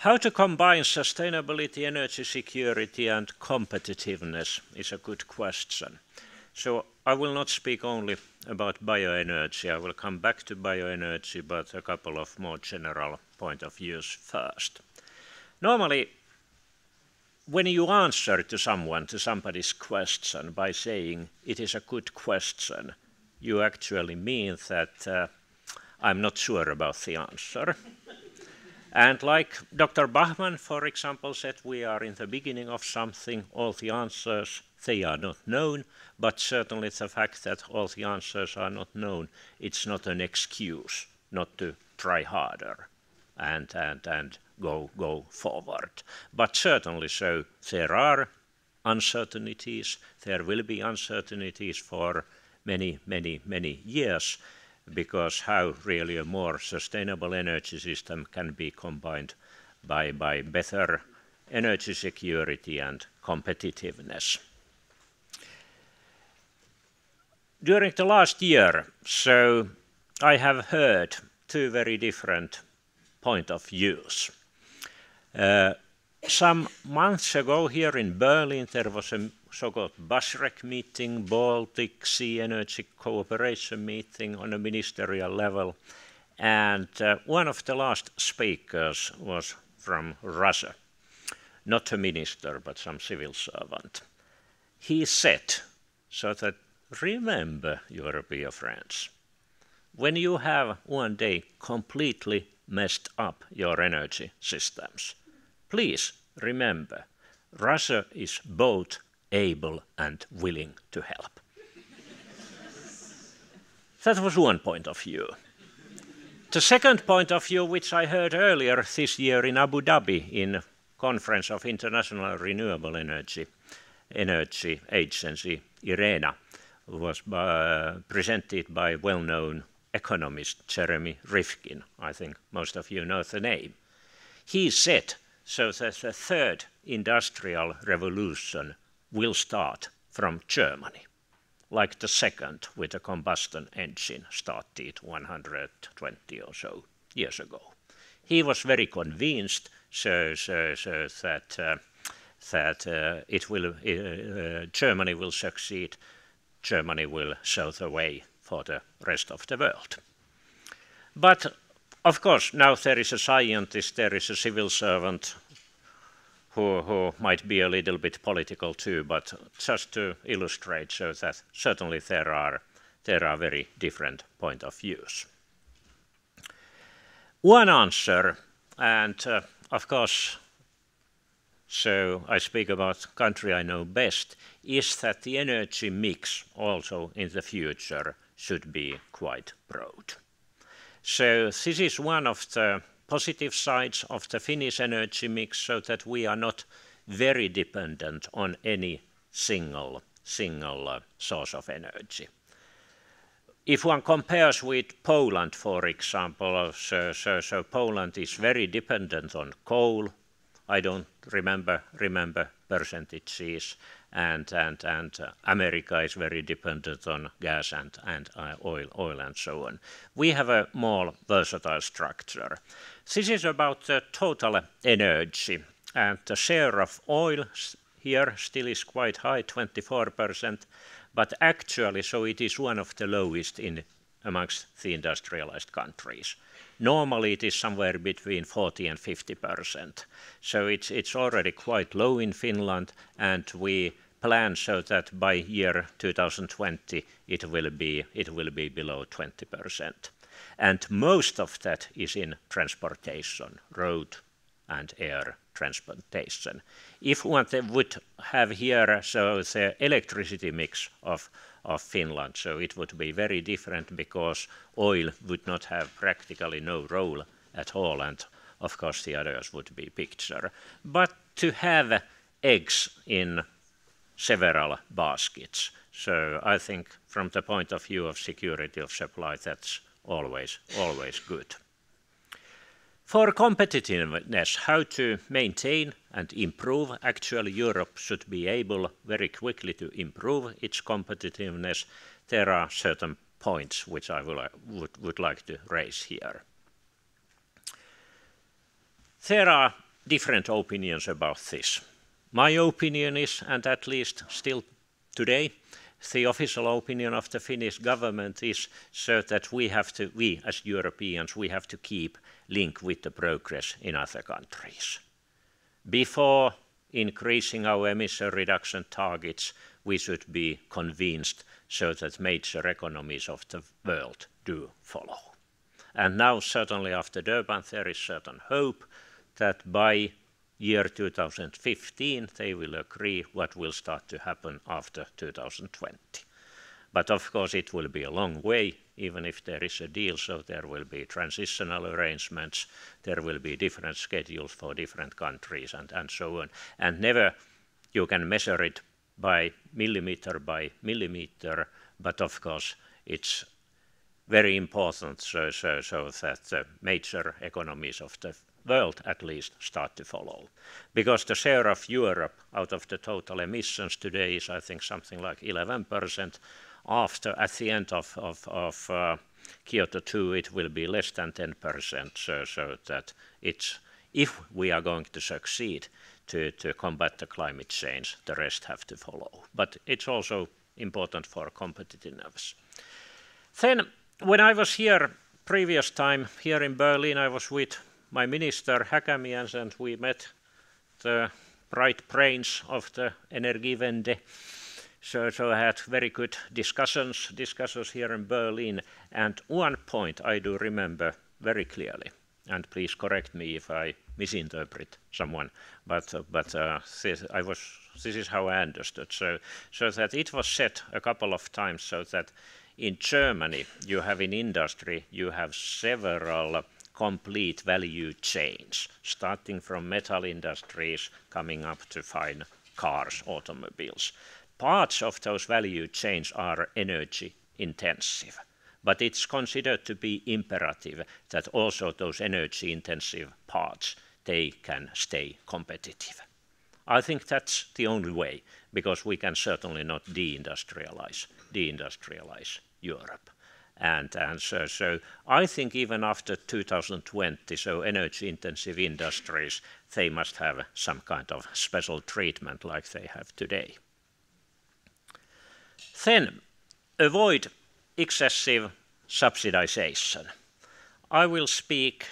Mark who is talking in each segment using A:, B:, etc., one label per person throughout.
A: How to combine sustainability, energy security and competitiveness is a good question. So I will not speak only about bioenergy. I will come back to bioenergy, but a couple of more general point of views first. Normally, when you answer to somebody's question by saying it is a good question, you actually mean that I'm not sure about the answer. And like Dr. Bachmann, for example, said, we are in the beginning of something, all the answers, they are not known, but certainly the fact that all the answers are not known, it's not an excuse not to try harder and go forward. But certainly so, there are uncertainties, there will be uncertainties for many years, because how really a more sustainable energy system can be combined by better energy security and competitiveness. During the last year, so I have heard two very different point of views. Some months ago here in Berlin there was a so-called BASREC meeting, Baltic Sea Energy Cooperation meeting on a ministerial level, and one of the last speakers was from Russia, not a minister but some civil servant. He said, so that remember, European friends, when you have one day completely messed up your energy systems, please remember, Russia is both able and willing to help. That was one point of view. The second point of view, which I heard earlier this year in Abu Dhabi in Conference of International Renewable Energy Agency, IRENA, was presented by well-known economist Jeremy Rifkin. I think most of you know the name. He said, so that the third industrial revolution will start from Germany, like the second with a combustion engine started 120 or so years ago. He was very convinced that Germany will succeed. Germany will show the way for the rest of the world. But of course, now there is a scientist, there is a civil servant who might be a little bit political too, but just to illustrate, so that certainly there are very different point of views. One answer, and of course, so I speak about country I know best, is that the energy mix also in the future should be quite broad. So this is one of the positive sides of the Finnish energy mix, so that we are not very dependent on any single source of energy. If one compares with Poland, for example, so Poland is very dependent on coal. I don't remember percentages, and America is very dependent on gas and oil and so on. We have a more versatile structure. This is about the total energy, and the share of oil here still is quite high, 24%, but actually so it is one of the lowest amongst the industrialized countries. Normally it is somewhere between 40 and 50%. So it's already quite low in Finland, and we plan so that by year 2020 it will be below 20%. And most of that is in transportation, road and air transportation. If one would have here so the electricity mix of Finland, so it would be very different, because oil would not have practically no role at all, and of course the others would be picture. But to have eggs in several baskets, so I think from the point of view of security of supply, that's always good. For competitiveness, how to maintain and improve, actually Europe should be able very quickly to improve its competitiveness. There are certain points which I would like to raise here. There are different opinions about this. My opinion is, and at least still today, the official opinion of the Finnish government is so that we as Europeans, we have to keep link with the progress in other countries. Before increasing our emission reduction targets, we should be convinced so that major economies of the world do follow. And now, certainly after Durban, there is certain hope that by year 2015 they will agree what will start to happen after 2020. But of course it will be a long way, even if there is a deal, so there will be transitional arrangements, there will be different schedules for different countries and so on. And never you can measure it by millimeter, but of course it's very important so that the major economies of the world at least start to follow. Because the share of Europe out of the total emissions today is, I think, something like 11%. At the end of Kyoto 2, it will be less than 10%, so that if we are going to succeed to combat the climate change, the rest have to follow. But it's also important for competitiveness. Then, when I was here previous time, here in Berlin, I was with my minister Häkämies, and we met the bright brains of the Energiewende. So I had very good discussions here in Berlin. And one point I do remember very clearly, and please correct me if I misinterpret someone, but this is how I understood. So that it was said a couple of times, so that in Germany, you have in industry, you have several complete value chains, starting from metal industries, coming up to fine cars, automobiles. Parts of those value chains are energy intensive, but it's considered to be imperative that also those energy intensive parts, they can stay competitive. I think that's the only way, because we can certainly not deindustrialize Europe. And so I think even after 2020, so energy intensive industries, they must have some kind of special treatment like they have today. Then avoid excessive subsidization. I will speak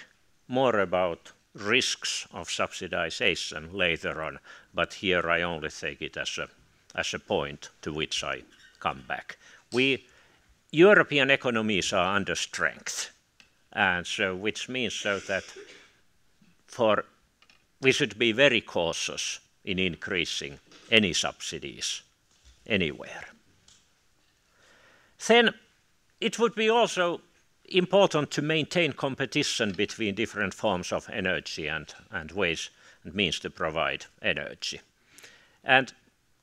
A: more about risks of subsidization later on, but here I only take it as a point to which I come back. European economies are under strength, and so which means so that we should be very cautious in increasing any subsidies anywhere. Then it would be also important to maintain competition between different forms of energy and ways and means to provide energy. And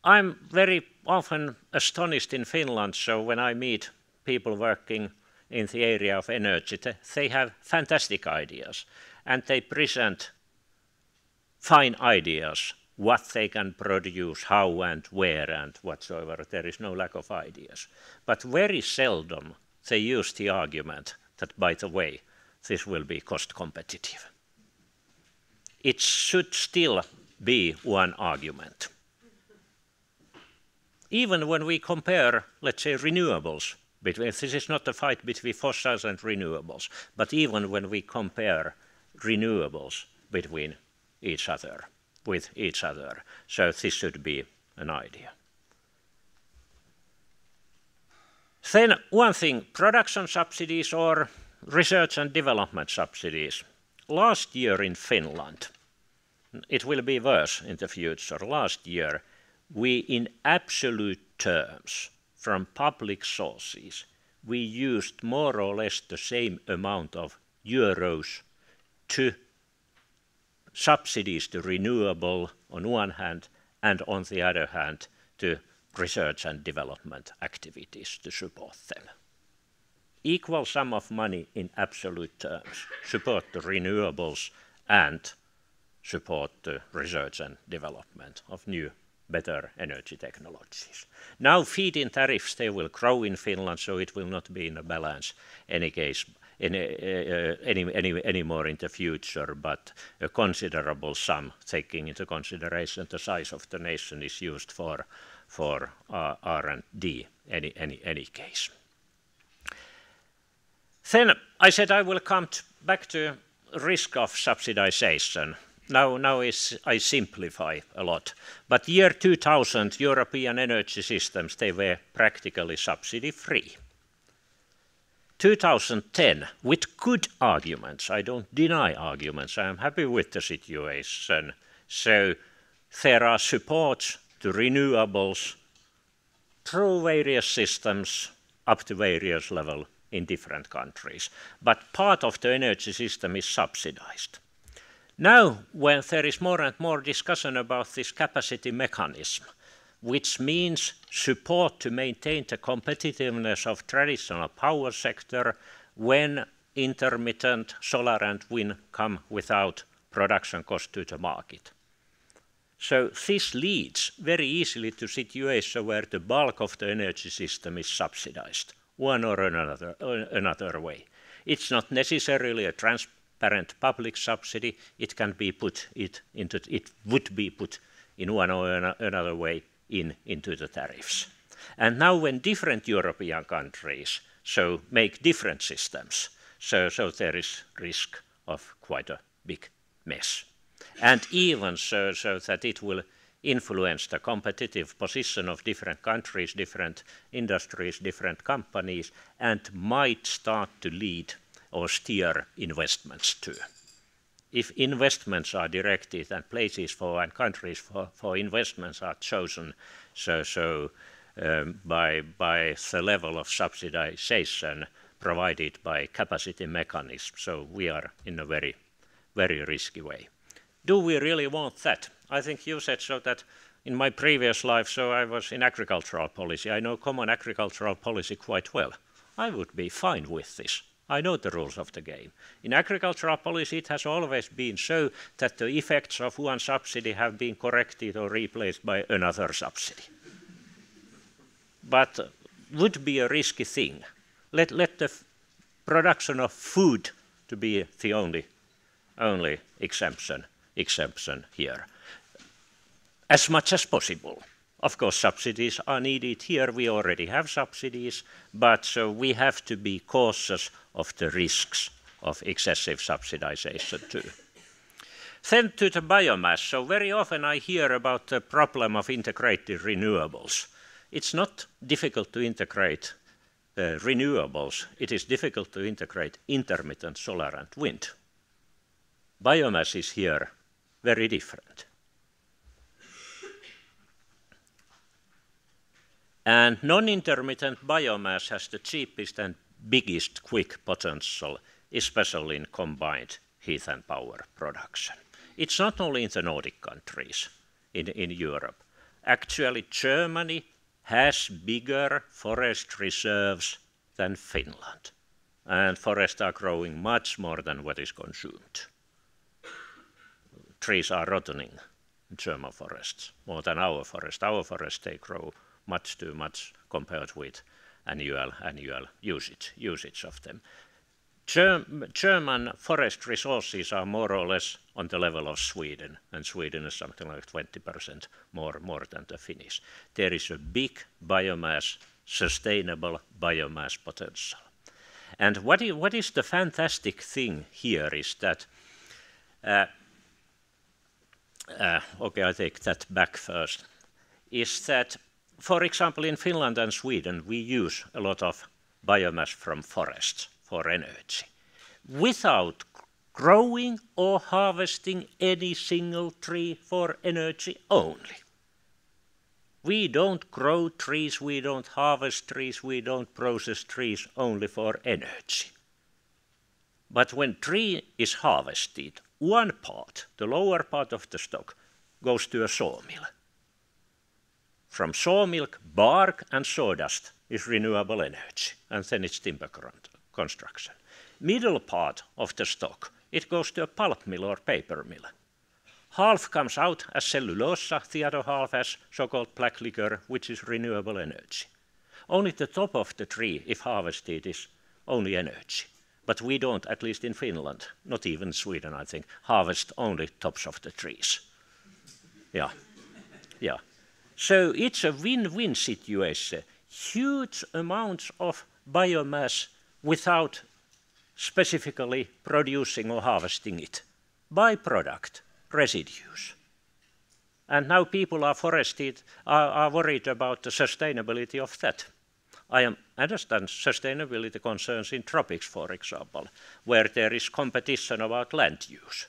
A: I'm very often astonished in Finland, so when I meet people working in the area of energy, they have fantastic ideas, and they present fine ideas, what they can produce, how and where and whatsoever. There is no lack of ideas. But very seldom they use the argument that, by the way, this will be cost competitive. It should still be one argument. Even when we compare, let's say, renewables, this is not a fight between fossils and renewables, but even when we compare renewables between each other, with each other, so this should be an idea. Then one thing, production subsidies or research and development subsidies. Last year in Finland, it will be worse in the future. Last year, we in absolute terms, from public sources, we used more or less the same amount of euros to subsidies to renewable on one hand, and on the other hand to research and development activities to support them. Equal sum of money in absolute terms, support the renewables and support the research and development of new, better energy technologies. Now feed-in tariffs, they will grow in Finland, so it will not be in a balance any case anymore in the future, but a considerable sum, taking into consideration the size of the nation, is used for R&D any case. Then I said I will come back to risk of subsidization. Now I simplify a lot, but year 2000 European energy systems, they were practically subsidy free. 2010, with good arguments, I don't deny arguments, I am happy with the situation. So there are supports to renewables through various systems up to various level in different countries. But part of the energy system is subsidized. Now, when there is more and more discussion about this capacity mechanism, which means support to maintain the competitiveness of traditional power sector when intermittent solar and wind come without production cost to the market. So this leads very easily to a situation where the bulk of the energy system is subsidized, one or another way. It's not necessarily a transparent public subsidy. It can be it would be put in one or another way into the tariffs. And now when different European countries make different systems, so there is risk of quite a big mess. And even so that it will influence the competitive position of different countries, different industries, different companies, and might start to lead or steer investments too. If investments are directed and places for and countries for investments are chosen by the level of subsidization provided by capacity mechanism, so we are in a very, very risky way. Do we really want that? I think you said so that in my previous life, so I was in agricultural policy. I know common agricultural policy quite well. I would be fine with this. I know the rules of the game. In agricultural policy, it has always been so that the effects of one subsidy have been corrected or replaced by another subsidy. But would be a risky thing. Let the production of food to be the only exemption here, as much as possible. Of course, subsidies are needed here. We already have subsidies, but so we have to be cautious of the risks of excessive subsidization too. Then to the biomass. So very often I hear about the problem of integrated renewables. It's not difficult to integrate renewables. It is difficult to integrate intermittent solar and wind. Biomass is here very different. And non-intermittent biomass has the cheapest and biggest quick potential, especially in combined heat and power production. It's not only in the Nordic countries in Europe. Actually, Germany has bigger forest reserves than Finland. And forests are growing much more than what is consumed. Trees are rotting in German forests, more than our forest. Our forests, they grow much too much compared with annual usage of them. German forest resources are more or less on the level of Sweden, and Sweden is something like 20% more than the Finnish. There is a big biomass, sustainable biomass potential. And what is the fantastic thing here is that, okay, I take that back first, is that, for example, in Finland and Sweden, we use a lot of biomass from forests for energy, without growing or harvesting any single tree for energy only. We don't grow trees, we don't harvest trees, we don't process trees only for energy. But when tree is harvested, one part, the lower part of the stock, goes to a sawmill. From sawmilk, bark and sawdust is renewable energy, and then it's timber construction. Middle part of the stock, it goes to a pulp mill or paper mill. Half comes out as cellulosa, the other half as so-called black liquor, which is renewable energy. Only the top of the tree, if harvested, is only energy. But we don't, at least in Finland, not even Sweden, I think, harvest only tops of the trees. Yeah, yeah. So it's a win-win situation. Huge amounts of biomass without specifically producing or harvesting it. Byproduct, residues. And now people are worried about the sustainability of that. I understand sustainability concerns in tropics, for example, where there is competition about land use,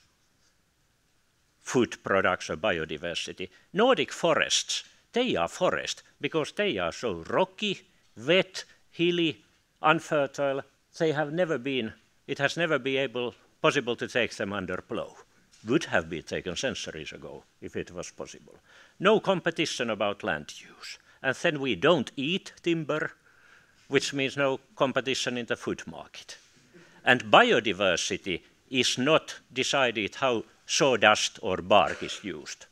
A: food products or biodiversity. Nordic forests, they are forests because they are so rocky, wet, hilly, unfertile. It has never been possible to take them under plow. Would have been taken centuries ago if it was possible. No competition about land use. And then we don't eat timber, which means no competition in the food market. And biodiversity is not decided how sawdust or bark is used,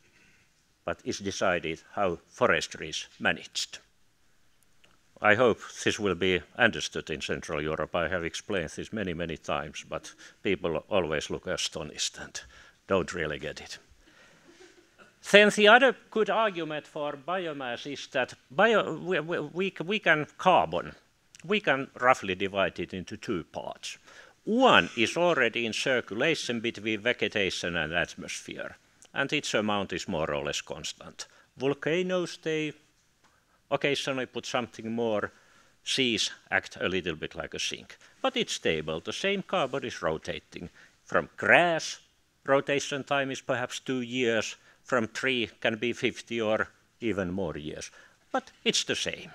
A: but is decided how forestry is managed. I hope this will be understood in Central Europe. I have explained this many, many times, but people always look astonished and don't really get it. Then the other good argument for biomass is that we can roughly divide it into two parts. One is already in circulation between vegetation and atmosphere, and its amount is more or less constant. Volcanoes, they occasionally put something more. Seas act a little bit like a sink, but it's stable. The same carbon is rotating. From grass, rotation time is perhaps 2 years. From tree can be 50 or even more years. But it's the same.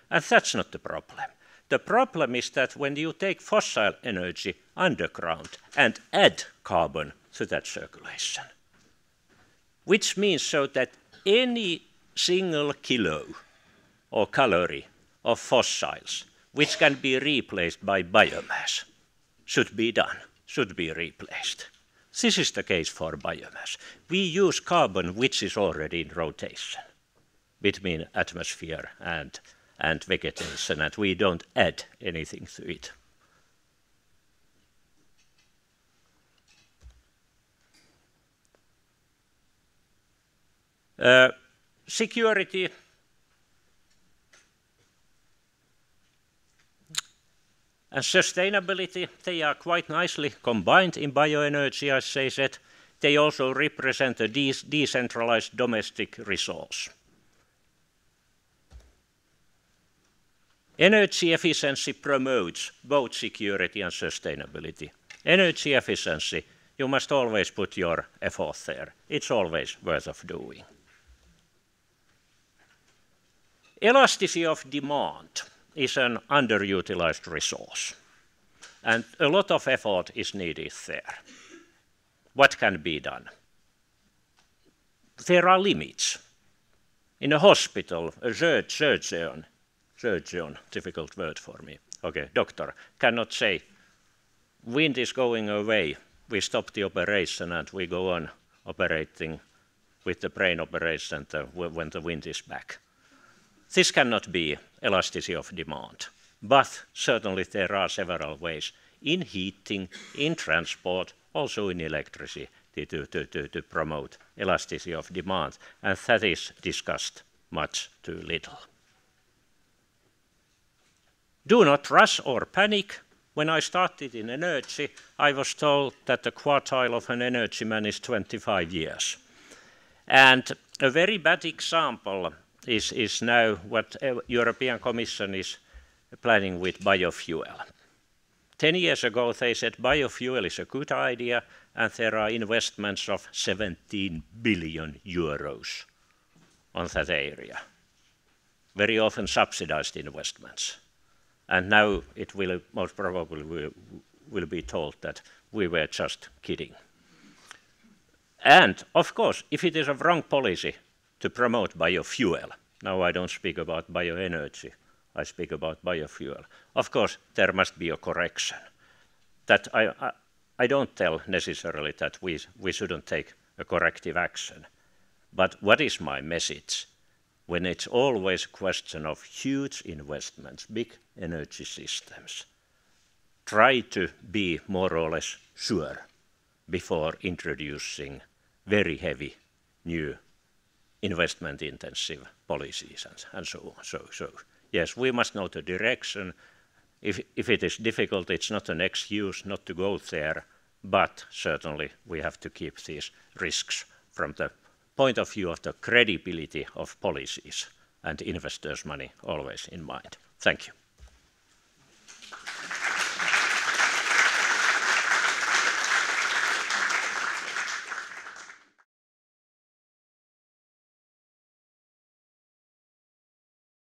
A: And that's not the problem. The problem is that when you take fossil energy underground and add carbon to that circulation, which means so that any single kilo or calorie of fossils which can be replaced by biomass should be replaced. This is the case for biomass. We use carbon which is already in rotation between atmosphere and vegetation, and we don't add anything to it. Security and sustainability, they are quite nicely combined in bioenergy, as I said. They also represent a decentralized domestic resource. Energy efficiency promotes both security and sustainability. Energy efficiency, you must always put your effort there. It's always worth of doing. Elasticity of demand is an underutilized resource, and a lot of effort is needed there. What can be done? There are limits. In a hospital, a surgeon, difficult word for me, okay, doctor, cannot say, wind is going away, we stop the operation and we go on operating with the brain operation when the wind is back. This cannot be elasticity of demand, but certainly there are several ways in heating, in transport, also in electricity to promote elasticity of demand, and that is discussed much too little. Do not rush or panic. When I started in energy, I was told that the quartile of an energy man is 25 years. And a very bad example is now what European Commission is planning with biofuel. 10 years ago they said biofuel is a good idea and there are investments of 17 billion euros on that area. Very often subsidized investments. And now it will most probably will be told that we were just kidding. And of course, if it is a wrong policy to promote biofuel, now I don't speak about bioenergy, I speak about biofuel. Of course, there must be a correction. That I don't tell necessarily that we shouldn't take a corrective action. But what is my message? When it's always a question of huge investments, big energy systems, try to be more or less sure before introducing very heavy new investment-intensive policies and so on. So yes, we must know the direction. If it is difficult, it's not an excuse not to go there, but certainly we have to keep these risks from the point of view of the credibility of policies and investors' money always in mind. Thank you.